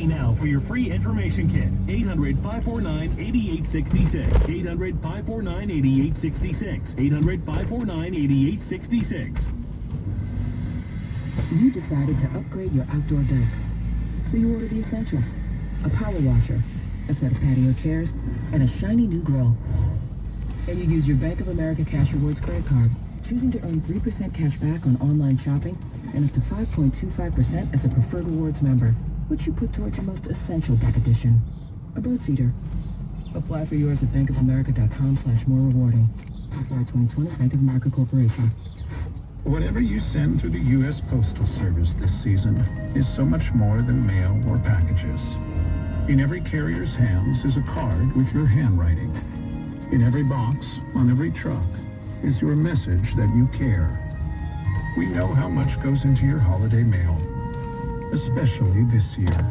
today now for your free information kit. 800-549-8866. 800-549-8866. 800-549-8866. You decided to upgrade your outdoor deck. So you ordered the essentials. A power washer, a set of patio chairs, and a shiny new grill. And you use your Bank of America Cash Rewards credit card, choosing to earn 3% cash back on online shopping and up to 5.25% as a preferred rewards member, which you put towards your most essential deck addition, a bird feeder. Apply for yours at bankofamerica.com/more-rewarding. Copyright 2020, Bank of America Corporation. Whatever you send through the U.S. Postal Service this season is so much more than mail or packages. In every carrier's hands is a card with your handwriting. In every box, on every truck, is your message that you care. We know how much goes into your holiday mail, especially this year,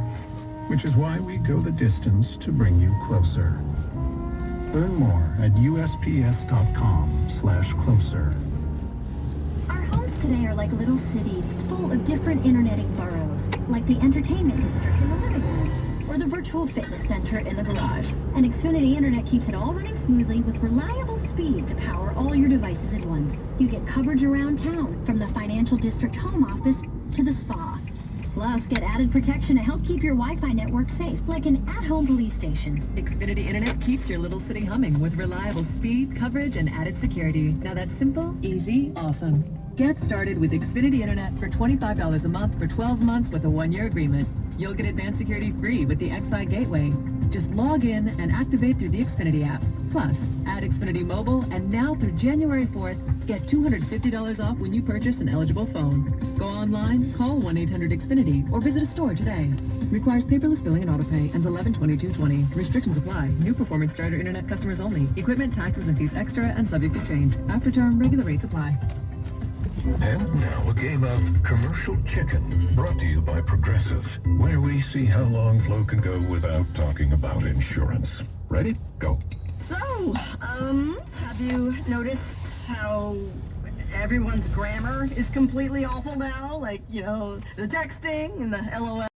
which is why we go the distance to bring you closer. Learn more at USPS.com/closer. Our homes today are like little cities full of different internetic boroughs, like the entertainment district in the living room, or the virtual fitness center in the garage. And Xfinity Internet keeps it all running smoothly with reliable speed to power all your devices at once. You get coverage around town, from the financial district home office to the spa. Plus, get added protection to help keep your Wi-Fi network safe, like an at-home police station. Xfinity Internet keeps your little city humming with reliable speed, coverage, and added security. Now that's simple, easy, awesome. Get started with Xfinity Internet for $25 a month for 12 months with a 1-year agreement. You'll get advanced security free with the Xfi Gateway. Just log in and activate through the Xfinity app. Plus, add Xfinity Mobile, and now through January 4th, get $250 off when you purchase an eligible phone. Go online, call 1-800-XFINITY, or visit a store today. Requires paperless billing and autopay, ends 11/22/20. Restrictions apply. New performance charter internet customers only. Equipment, taxes, and fees extra and subject to change. After term, regular rates apply. And now a game of Commercial Chicken, brought to you by Progressive, where we see how long Flo can go without talking about insurance. Ready? Go. So, have you noticed how everyone's grammar is completely awful now? Like, the texting and the LOL.